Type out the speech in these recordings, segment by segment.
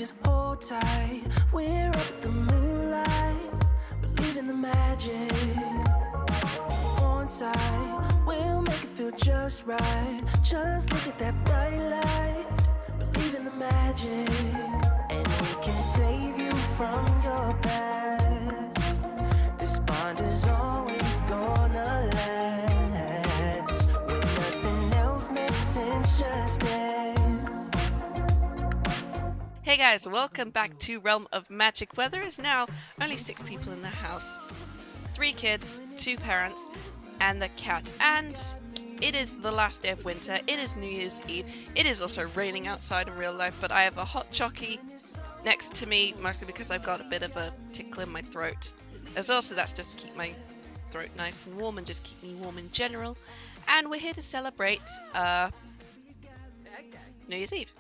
just hold tight. We're up at the moonlight, believe in the magic. On side, we'll make it feel just right. Just look at that bright light, believe in the magic. And we can save you from your past. This bond is always gonna last. When nothing else makes sense, just dance. Hey guys, welcome back to Realm of Magic, where there is now only 6 people in the house. 3 kids, 2 parents, and the cat. And it is the last day of winter, it is New Year's Eve. It is also raining outside in real life, but I have a hot chockey next to me, mostly because I've got a bit of a tickle in my throat. As well, so that's just to keep my throat nice and warm and just keep me warm in general. And we're here to celebrate New Year's Eve.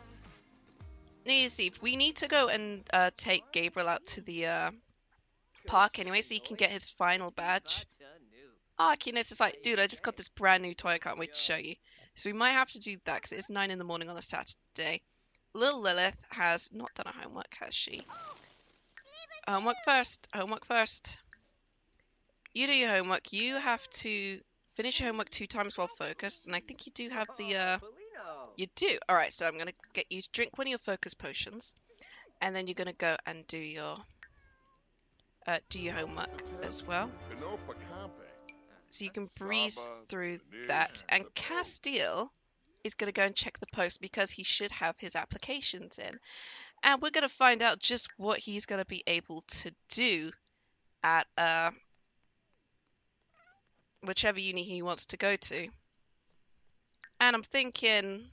New Year's Eve. We need to go and take Gabriel out to the park anyway, so he can get his final badge. Ah, Keena's is like, dude, I just got this brand new toy, I can't wait to show you. So we might have to do that, because it's 9 in the morning on a Saturday. Little Lilith has not done her homework, has she? Homework first. Homework first. You do your homework. You have to finish your homework 2 times while focused, and I think you do have the You do. Alright, so I'm going to get you to drink one of your focus potions. And then you're going to go and do your homework as well. So you can breeze through that. And Castile is going to go and check the post because he should have his applications in. And we're going to find out just what he's going to be able to do at whichever uni he wants to go to. And I'm thinking...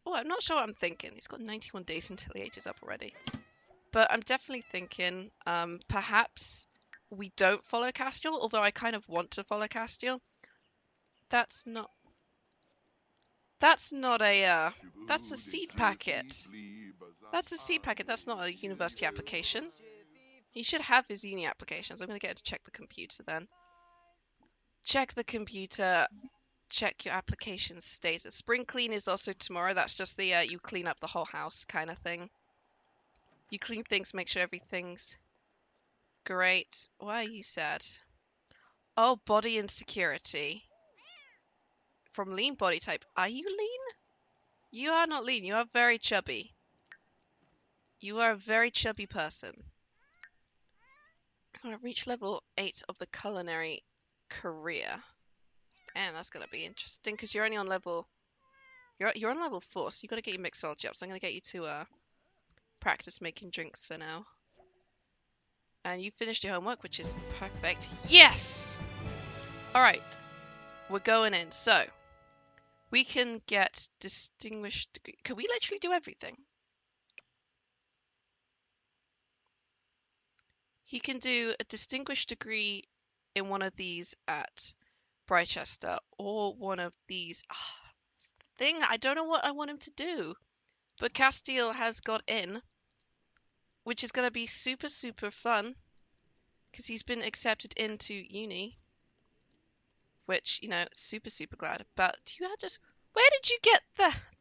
Oh, I'm not sure what I'm thinking. He's got 91 days until he ages up already. But I'm definitely thinking perhaps we don't follow Castile, although I kind of want to follow Castile. That's not a that's a seed packet. That's a seed packet. That's not a university application. He should have his uni applications. I'm going to get him to check the computer then. Check the computer. Check your application status. Spring clean is also tomorrow. That's just the you clean up the whole house kind of thing. You clean things, make sure everything's great. Why are you sad? Oh, body insecurity. From lean body type. Are you lean? You are not lean. You are very chubby. You are a very chubby person. I'm going to reach level 8 of the culinary career. And that's going to be interesting because you're only on level... You're on level 4, so you've got to get your mixology up. So I'm going to get you to practice making drinks for now. And you finished your homework, which is perfect. Yes! Alright. We're going in. So, we can get distinguished degree. Can we literally do everything? He can do a distinguished degree in one of these at Britecehster, or one of these. Thing, I don't know what I want him to do. But Castile has got in, which is going to be super, super fun. Because he's been accepted into uni. Which, you know, super, super glad about. Where did you get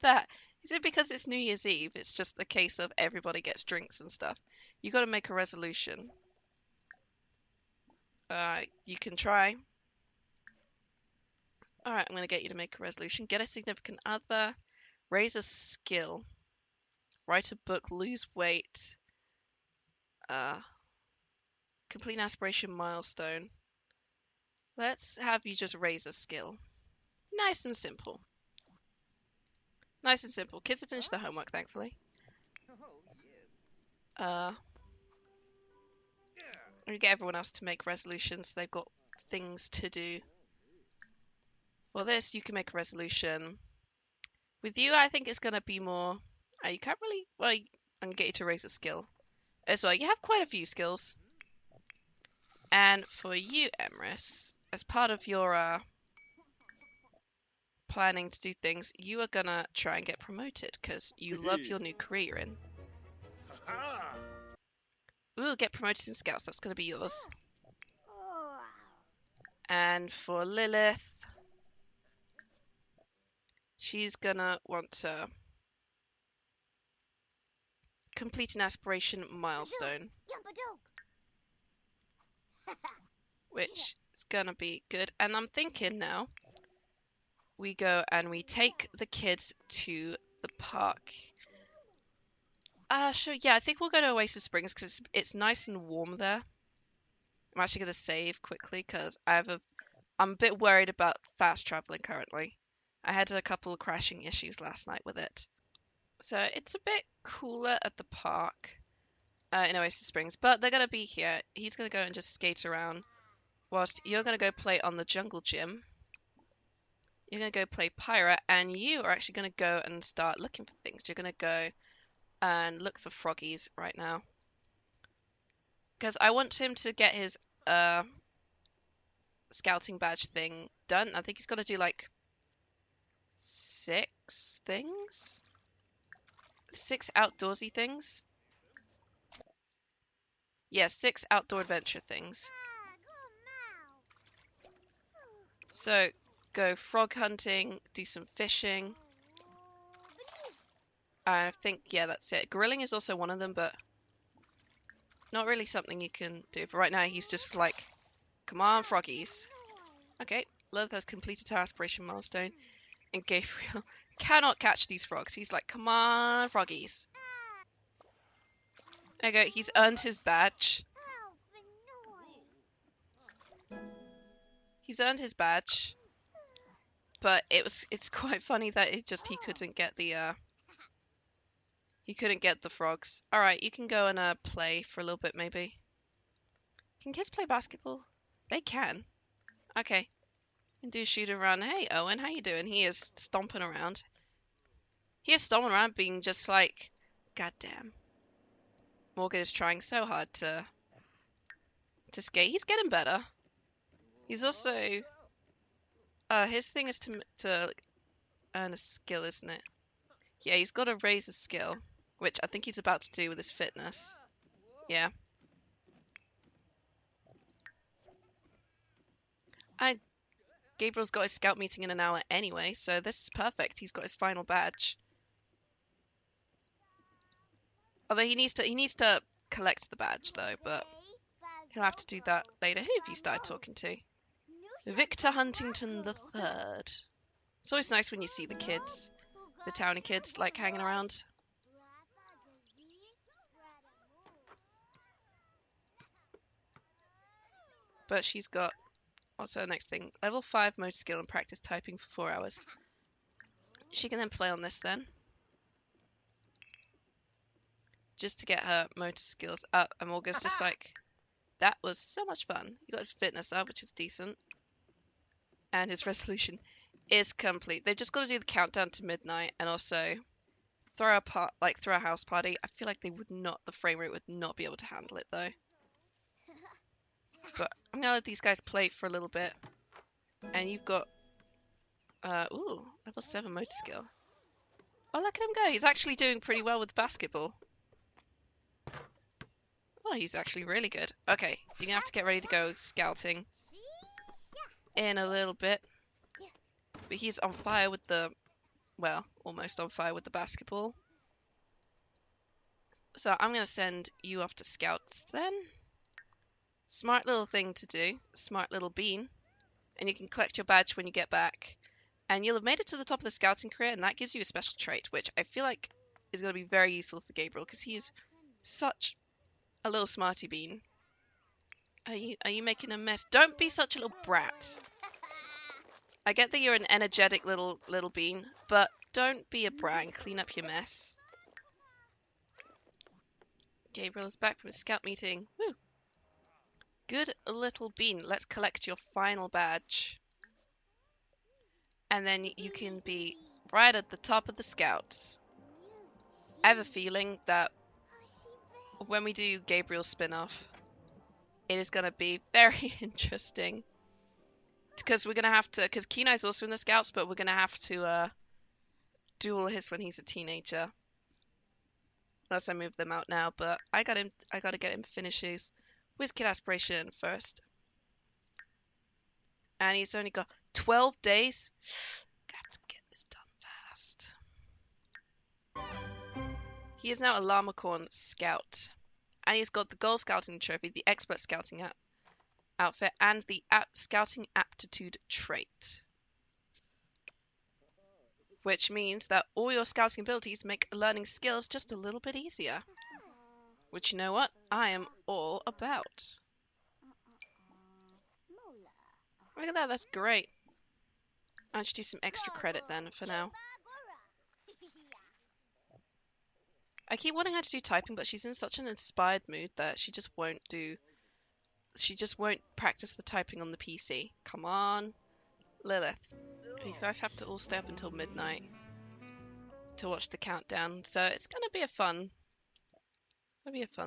that? Is it because it's New Year's Eve? It's just the case of everybody gets drinks and stuff. You got to make a resolution. You can try. Alright, I'm going to get you to make a resolution. Get a significant other. Raise a skill. Write a book. Lose weight. Complete an aspiration milestone. Let's have you just raise a skill. Nice and simple. Nice and simple. Kids have finished their homework, thankfully. I'm going to get everyone else to make resolutions. They've got things to do. For this, you can make a resolution. With you, I think it's going to be more... you can't really... Well, I can get you to raise a skill. As well, you have quite a few skills. And for you, Emrys, as part of your planning to do things, you are going to try and get promoted because you love your new career you're in. Ooh, get promoted in Scouts. That's going to be yours. And for Lilith, she's gonna want to complete an aspiration milestone, which is gonna be good. And I'm thinking now we go and we take the kids to the park. Sure, yeah, I think we'll go to Oasis Springs because it's nice and warm there. I'm actually gonna save quickly because I'm a bit worried about fast traveling currently. I had a couple of crashing issues last night with it. So it's a bit cooler at the park in Oasis Springs, but they're gonna be here. He's gonna go and just skate around whilst you're gonna go play on the jungle gym. You're gonna go play pirate, and you are actually gonna go and start looking for things. You're gonna go and look for froggies right now because I want him to get his scouting badge thing done. I think he's got to do like 6 things, 6 outdoorsy things. Yeah, 6 outdoor adventure things. So go frog hunting, do some fishing. I think, yeah, that's it. Grilling is also one of them, but not really something you can do. But right now he's just like, come on, froggies. Okay, Lilith has completed her aspiration milestone, and Gabriel cannot catch these frogs. He's like, come on, froggies. There you go, he's earned his badge. He's earned his badge. But it's quite funny that he couldn't get the frogs. Alright, you can go and play for a little bit maybe. Can kids play basketball? They can. Okay. And do shoot around. Hey Owen, how you doing? He is stomping around. He is stomping around being just like, goddamn. Morgan is trying so hard to skate. He's getting better. He's also his thing is to earn a skill, isn't it? Yeah, he's got to raise his skill, which I think he's about to do with his fitness. Yeah. And Gabriel's got his scout meeting in an hour anyway, so this is perfect. He's got his final badge. Although he needs to collect the badge though, but he'll have to do that later. Who have you started talking to? Victor Huntington the Third. It's always nice when you see the kids, the towny kids, like hanging around. But she's got, what's her next thing? Level 5 motor skill and practice typing for 4 hours. She can then play on this then. Just to get her motor skills up. And Morgan's just like, that was so much fun. He got his fitness up, which is decent. And his resolution is complete. They've just got to do the countdown to midnight and also throw a house party. I feel like the frame rate would not be able to handle it though. But I'm gonna let these guys play for a little bit. And you've got level 7 motor skill. Oh, look at him go. He's actually doing pretty well with basketball. Oh, he's actually really good. Okay, you're gonna have to get ready to go scouting in a little bit. But he's on fire with almost on fire with the basketball. So I'm gonna send you off to scouts then. Smart little thing to do. Smart little bean. And you can collect your badge when you get back. And you'll have made it to the top of the scouting career, and that gives you a special trait, which I feel like is going to be very useful for Gabriel, because he is such a little smarty bean. Are you making a mess? Don't be such a little brat. I get that you're an energetic little bean, but don't be a brat and clean up your mess. Gabriel is back from his scout meeting. Woo! Good little bean. Let's collect your final badge. And then you can be right at the top of the scouts. I have a feeling that when we do Gabriel's spin-off, it is going to be very interesting. Because we're going to have to, because Kenai's also in the scouts, but we're going to have to do all his when he's a teenager. Unless I move them out now, but I got to get him finish his WizKid aspiration first. And he's only got 12 days. I'm gonna have to get this done fast. He is now a Llamacorn Scout. And he's got the Gold Scouting Trophy, the Expert Scouting outfit, and the Scouting Aptitude trait. Which means that all your scouting abilities make learning skills just a little bit easier. Which, you know what? I am all about. Look at that, that's great. I should do some extra credit then for now. I keep wanting her to do typing, but she's in such an inspired mood that she just won't practice the typing on the PC. Come on, Lilith. You guys have to all stay up until midnight to watch the countdown, so it's gonna be a fun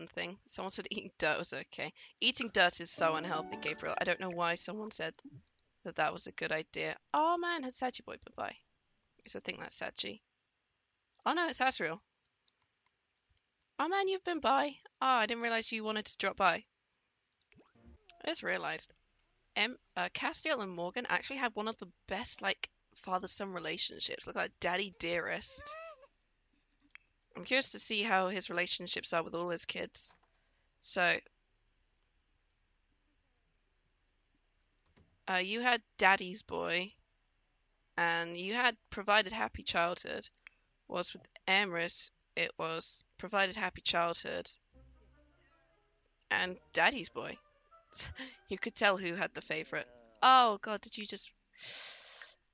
thing. Someone said eating dirt was okay. Eating dirt is so unhealthy, Gabriel. I don't know why someone said that was a good idea. Oh man, has Sachi Boy been by? Yes, I think that's Sachi. Oh no, it's Asriel. Oh man, you've been by. Oh, I didn't realize you wanted to drop by. I just realized Castiel and Morgan actually have one of the best, like, father-son relationships. Look like daddy dearest. I'm curious to see how his relationships are with all his kids. So, you had Daddy's Boy, and you had Provided Happy Childhood. Was with Amorous, it was Provided Happy Childhood and Daddy's Boy. You could tell who had the favorite. Oh god, did you just...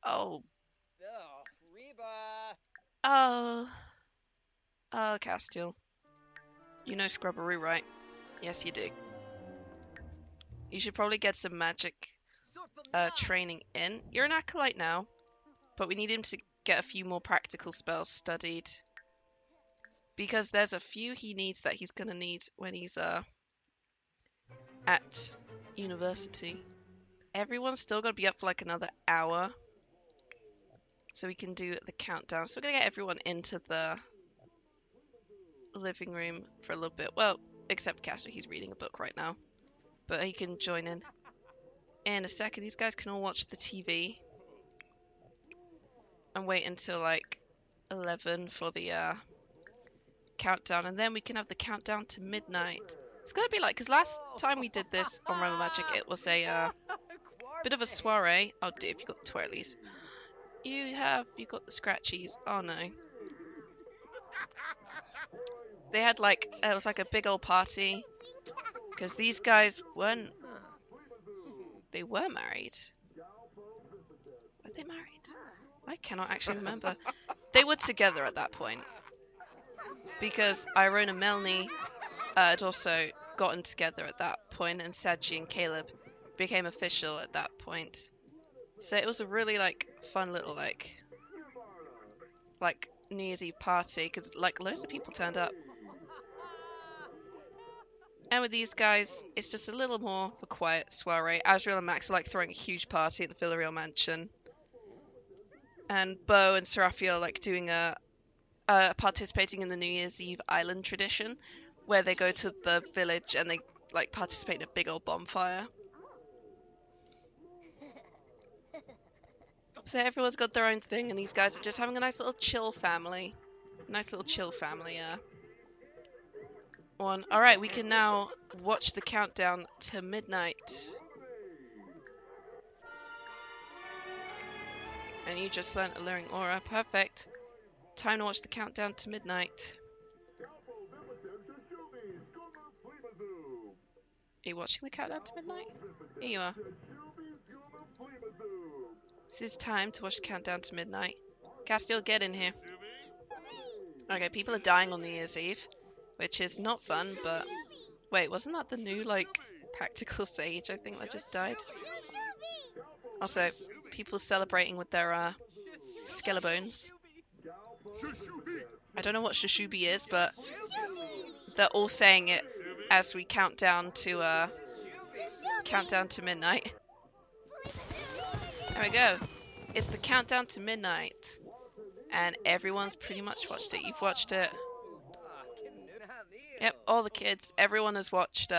Oh. Oh. Oh, Castile. You know Scrubberoo, right? Yes, you do. You should probably get some magic training in. You're an acolyte now, but we need him to get a few more practical spells studied. Because there's a few he needs that he's gonna need when he's at university. Everyone's still gotta be up for like another hour, so we can do the countdown. So we're gonna get everyone into the living room for a little bit. Well, except Castor, he's reading a book right now, but he can join in a second. These guys can all watch the TV and wait until like 11 for the countdown, and then we can have the countdown to midnight. It's gonna be like, because last time we did this on Realm of Magic, it was a bit of a soiree. Oh dear, if you got the twirlies. You got the scratchies. Oh no. They had like, it was like a big old party, because these guys weren't, they were married. Were they married? I cannot actually remember. They were together at that point, because Irone and Melanie had also gotten together at that point, and Saji and Caleb became official at that point. So it was a really like fun little like New Year's Eve party, because like loads of people turned up. And with these guys, it's just a little more of a quiet soiree. Asriel and Max are like throwing a huge party at the Villarreal mansion, and Bo and Seraphiel are like doing participating in the New Year's Eve island tradition, where they go to the village and they like participate in a big old bonfire. So everyone's got their own thing, and these guys are just having a nice little chill family. One. Alright, we can now watch the countdown to midnight. And you just learnt Alluring Aura. Perfect. Time to watch the countdown to midnight. Are you watching the countdown to midnight? Here you are. This is time to watch the countdown to midnight. Castile, get in here. Okay, people are dying on New Year's Eve, which is not fun, but... Wait, wasn't that the new, like, practical sage, I think, that just died? Also, people celebrating with their, skelebanes. I don't know what Shushubi is, but they're all saying it as we count down to midnight. There we go. It's the countdown to midnight. And everyone's pretty much watched it. You've watched it. Yep, all the kids. Everyone has watched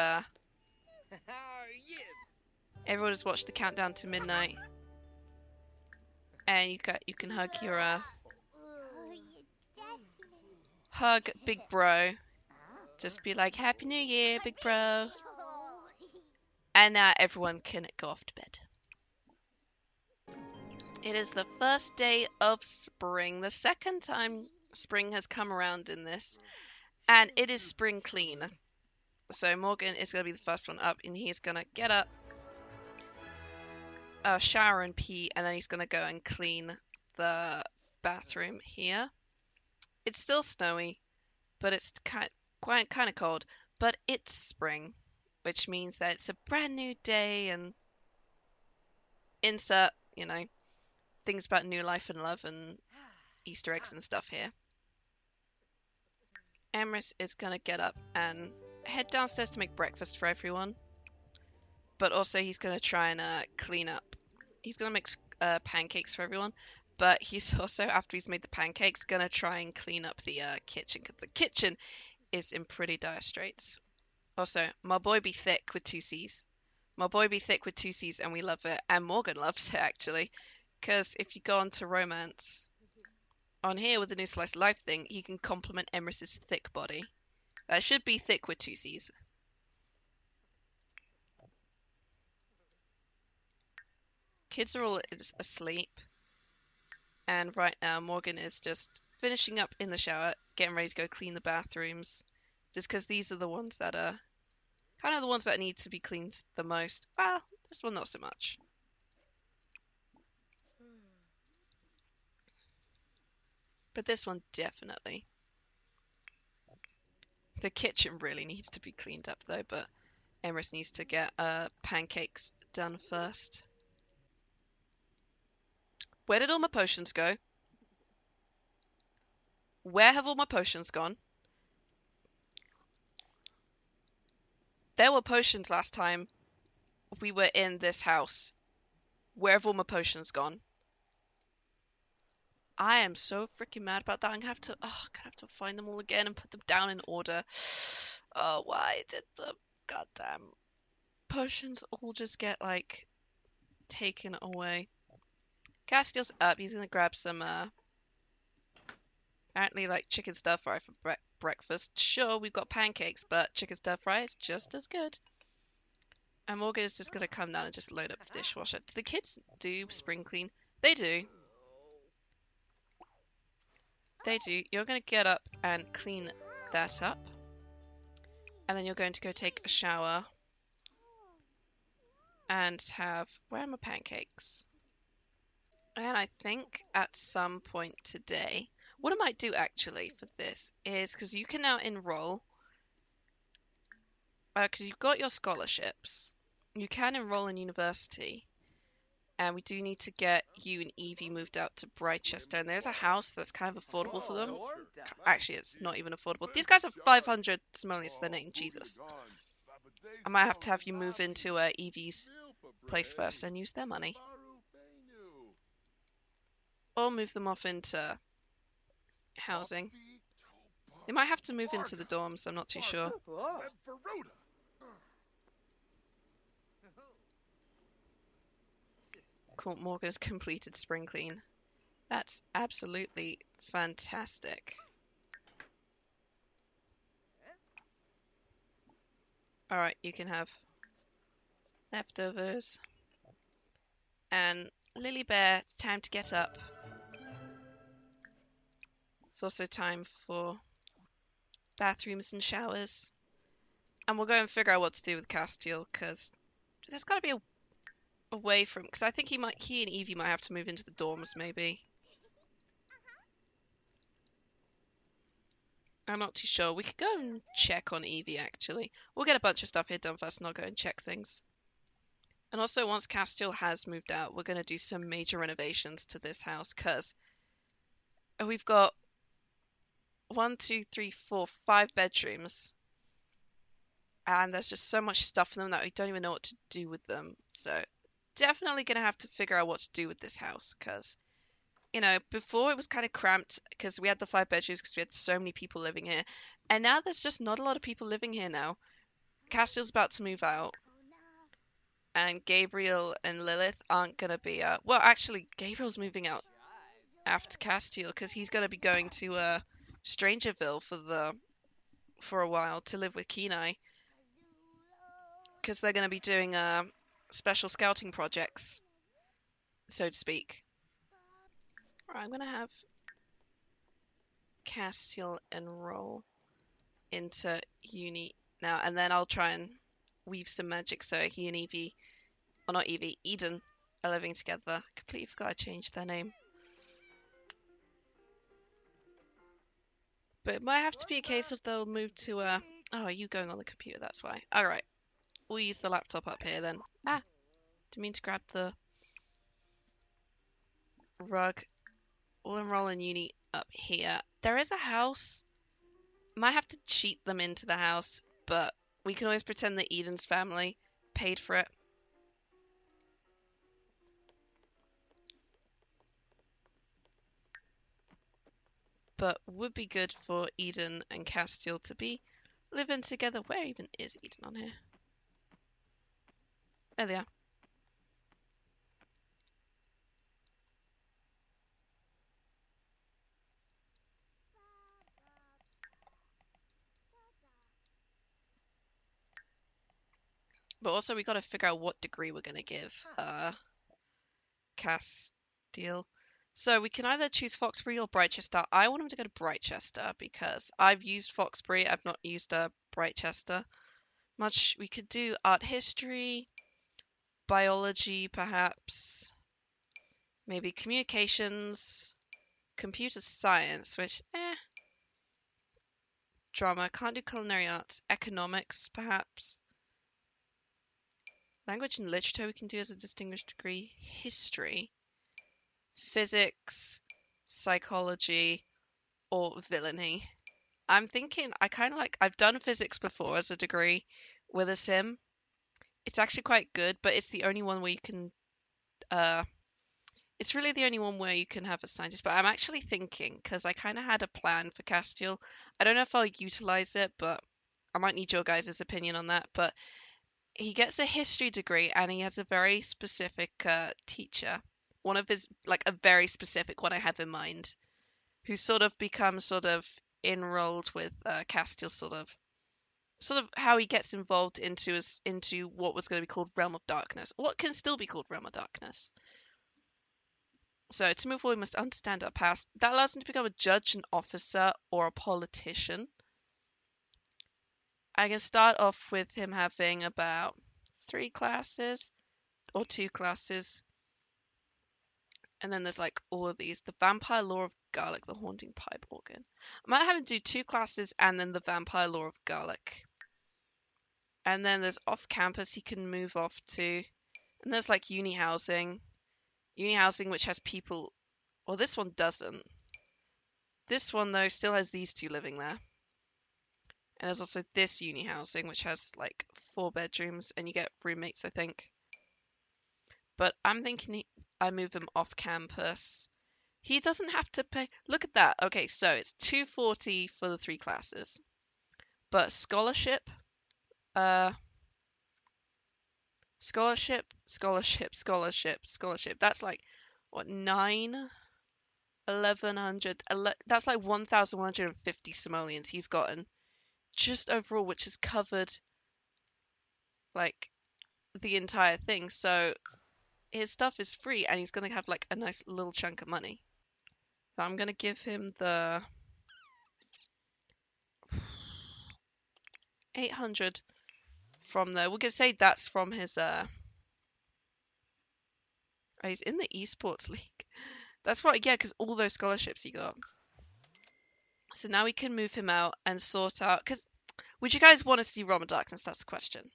everyone has watched the countdown to midnight. And you can hug your hug big bro. Just be like, Happy New Year, big bro. And now everyone can go off to bed. It is the first day of spring, the second time spring has come around in this, and it is spring clean. So Morgan is going to be the first one up, and he's going to get up, shower and pee, and then he's going to go and clean the bathroom here. It's still snowy, but it's kind of cold, but it's spring, which means that it's a brand new day, and insert, things about new life and love and Easter eggs and stuff here. Emrys is gonna get up and head downstairs to make breakfast for everyone, but also he's gonna try and clean up. He's gonna make pancakes for everyone, but he's also, after he's made the pancakes, gonna try and clean up the kitchen, because the kitchen is in pretty dire straits. Also, my boy be thick with 2 C's. My boy be thick with 2 C's, and we love it, and Morgan loves it actually, because if you go on to romance on here with the new slice of life thing, he can compliment Emrys's thick body. That should be thick with 2 C's. Kids are all asleep, and right now Morgan is just finishing up in the shower, getting ready to go clean the bathrooms, just because these are the ones that are kind of the ones that need to be cleaned the most. Well, this one not so much. But this one definitely. The kitchen really needs to be cleaned up though, but Emrys needs to get pancakes done first. Where did all my potions go? Where have all my potions gone? There were potions last time we were in this house. Where have all my potions gone? I am so freaking mad about that. I'm gonna have to find them all again and put them down in order. Oh, why did the goddamn potions all just get, like, taken away? Castiel's up. He's gonna grab some, apparently, like, chicken stir-fry for breakfast. Sure, we've got pancakes, but chicken stir-fry is just as good. And Morgan is just gonna come down and just load up the dishwasher. Do the kids do spring clean? They do. They do. You're going to get up and clean that up. And then you're going to go take a shower. And have... Where are my pancakes? And I think at some point today... What I might do actually for this is... Because you can now enroll... Because you've got your scholarships. You can enroll in university. And we do need to get you and Evie moved out to Britecehster. And there's a house that's kind of affordable for them. Actually, it's not even affordable. These guys have 500 simoleons to their name. Jesus. I might have you move into Evie's place first and use their money. Or move them off into housing. They might have to move into the dorms. I'm not too sure. Cool, Morgan has completed spring clean. That's absolutely fantastic. Alright, you can have leftovers. And Lily Bear, it's time to get up. It's also time for bathrooms and showers. And we'll go and figure out what to do with Castile, because there's got to be a way from... Because I think he and Evie might have to move into the dorms, maybe. I'm not too sure. We could go and check on Evie, actually. We'll get a bunch of stuff here done first, and I'll go and check things. And also, once Castile has moved out, we're going to do some major renovations to this house, because we've got 1, 2, 3, 4, 5 bedrooms. And there's just so much stuff in them that we don't even know what to do with them. So, definitely going to have to figure out what to do with this house, because... You know, before it was kind of cramped because we had the 5 bedrooms because we had so many people living here. And now there's just not a lot of people living here now. Castile's about to move out. And Gabriel and Lilith aren't going to be... well, actually, Gabriel's moving out after Castile because he's going to be going to Strangerville for a while to live with Kenai, because they're going to be doing special scouting projects, so to speak. Right, I'm going to have Castiel enroll into uni now, and then I'll try and weave some magic so he and Evie, or not Evie, Eden are living together. Completely forgot I changed their name. But it might have to be a case of they'll move to oh, are you going on the computer? That's why. Alright. We'll use the laptop up here then. Ah! Didn't mean to grab the rug. We'll enroll in uni up here. There is a house. Might have to cheat them into the house, but we can always pretend that Eden's family paid for it. But would be good for Eden and Castiel to be living together. Where even is Eden on here? There they are. But also we got to figure out what degree we're going to give Castiel. So we can either choose Foxbury or Britecehster. I want him to go to Britecehster because I've used Foxbury. I've not used Britecehster much. We could do art history, biology perhaps, maybe communications, computer science, which drama, can't do culinary arts, economics perhaps. Language and literature we can do as a distinguished degree, history, physics, psychology, or villainy. I'm thinking I kind of like, I've done physics before as a degree with a sim. It's actually quite good, but it's the only one where you can it's really the only one where you can have a scientist. But I'm actually thinking, because I kind of had a plan for Castiel, I don't know if I'll utilize it, but I might need your guys' opinion on that. But he gets a history degree and he has a very specific teacher, one of his, like a very specific one I have in mind, who sort of becomes sort of enrolled with Castiel, sort of how he gets involved into what was going to be called Realm of Darkness, what can still be called Realm of Darkness. So to move forward, we must understand our past. That allows him to become a judge, an officer, or a politician. I can start off with him having about 3 classes or 2 classes. And then there's like all of these. The Vampire Law of Garlic, the Haunting Pipe Organ. I might have him do 2 classes and then the Vampire Law of Garlic. And then there's off campus he can move off to. And there's like uni housing. Uni housing which has people. Well, this one doesn't. This one though still has these 2 living there. And there's also this uni housing which has like 4 bedrooms and you get roommates, I think. But I'm thinking I move him off campus. He doesn't have to pay. Look at that. Okay, so it's $240 for the 3 classes. But scholarship, scholarship. That's like what, 1100. That's like 1,150 simoleons he's gotten just overall, which has covered like the entire thing. So his stuff is free, and he's gonna have like a nice little chunk of money. So I'm gonna give him the 800 from there. We're gonna say that's from his oh, he's in the esports league. That's right, yeah, because all those scholarships he got. So now we can move him out and sort out. Because would you guys want to see Realm of Darkness? That's the question.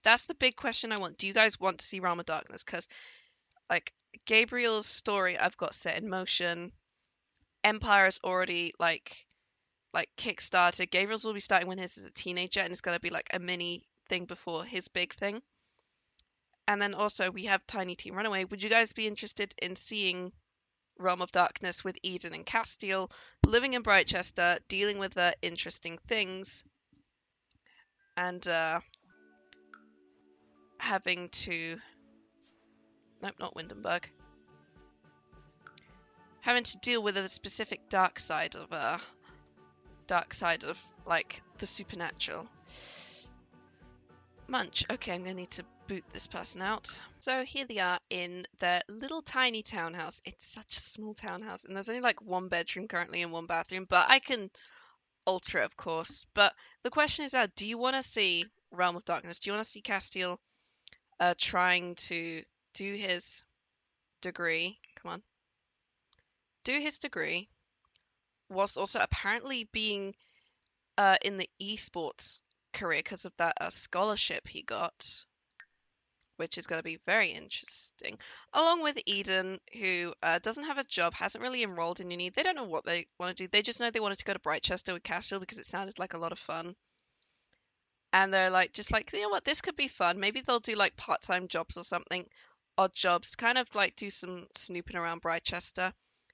That's the big question I want. Do you guys want to see Realm of Darkness? Because like Gabriel's story, I've got set in motion. Empire is already like kickstarted. Gabriel's will be starting when his is a teenager, and it's gonna be like a mini thing before his big thing. And then also we have Tiny Teen Runaway. Would you guys be interested in seeing Realm of Darkness with Eden and Castile living in Britecehster, dealing with interesting things, and having to nope, not Windenburg. Having to deal with a specific dark side of dark side of, like, the supernatural. Munch. Okay, I'm gonna need to boot this person out. So here they are in their little tiny townhouse. It's such a small townhouse, and there's only like one bedroom currently and one bathroom, but I can alter it, of course. But the question is now, do you want to see Realm of Darkness? Do you want to see Castile trying to do his degree? Come on. Do his degree, whilst also apparently being in the esports career because of that scholarship he got, which is going to be very interesting. Along with Eden, who doesn't have a job, hasn't really enrolled in uni. They don't know what they want to do. They just know they wanted to go to Britecehster with Castile because it sounded like a lot of fun. And they're like, just like, you know what, this could be fun. Maybe they'll do like part-time jobs or something, odd jobs, kind of like do some snooping around Britecehster.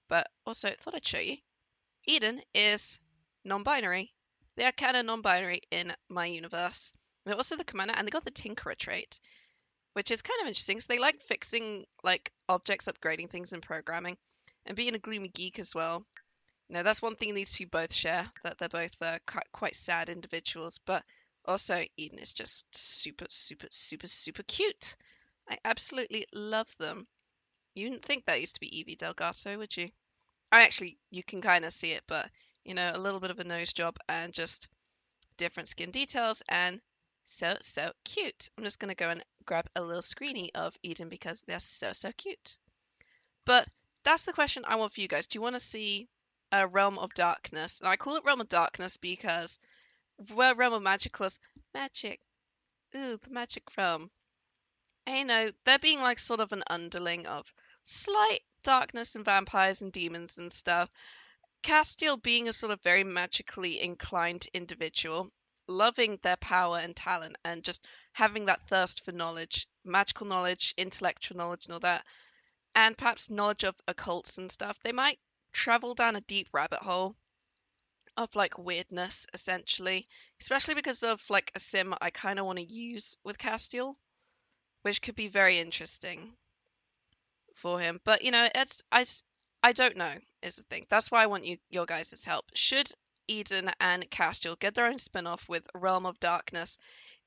But also, thought I'd show you. Eden is non-binary. They are kind of non-binary in my universe. They're also the commander, and they got the Tinkerer trait, which is kind of interesting. So they like fixing like objects, upgrading things, and programming, and being a gloomy geek as well. You know, that's one thing these two both share, that they're both quite sad individuals. But also, Eden is just super, super, super, super cute. I absolutely love them. You wouldn't think that used to be Evie Delgato, would you? Actually, you can kind of see it, but, you know, a little bit of a nose job and just different skin details, and so, so cute. I'm just going to go and grab a little screenie of Eden because they're so, so cute. But that's the question I want for you guys. Do you want to see a Realm of Darkness? And I call it Realm of Darkness because where Realm of Magic was magic. Ooh, the magic realm. And, you know, they're being like sort of an underling of slight darkness and vampires and demons and stuff. Castile being a sort of very magically inclined individual, loving their power and talent and just having that thirst for knowledge, magical knowledge, intellectual knowledge and all that, and perhaps knowledge of occults and stuff. They might travel down a deep rabbit hole of like weirdness, essentially, especially because of like a sim I kind of want to use with Castile, which could be very interesting for him. But you know, I don't know is the thing. That's why I want your guys' help. Should Eden and Castile get their own spin-off with Realm of Darkness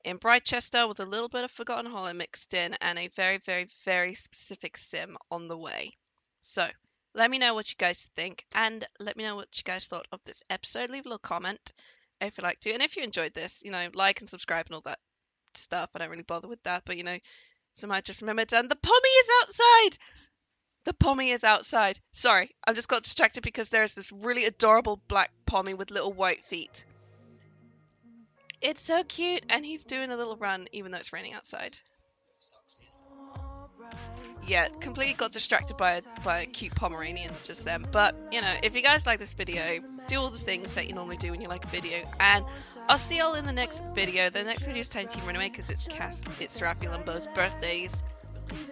in Britecehster with a little bit of Forgotten Hollow mixed in and a very, very, very specific sim on the way? So let me know what you guys think, and let me know what you guys thought of this episode. Leave a little comment if you'd like to, and if you enjoyed this, you know, like and subscribe and all that stuff. I don't really bother with that, but you know, so I just remembered, and the pommy is outside! The pommy is outside. Sorry, I just got distracted because there's this really adorable black pommy with little white feet. It's so cute, and he's doing a little run even though it's raining outside. Yeah, completely got distracted by a cute Pomeranian just then. But, you know, if you guys like this video, do all the things that you normally do when you like a video. And I'll see y'all in the next video. The next video is Tiny Team Runaway because it's Raphael and Bo's birthdays.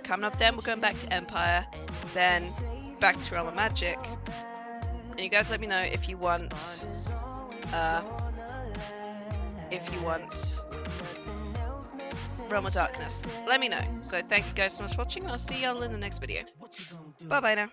Coming up then, we're going back to Empire, then back to Realm of Magic. And you guys let me know if you want Realm of Darkness. Let me know. So thank you guys so much for watching, and I'll see y'all in the next video. Bye bye now.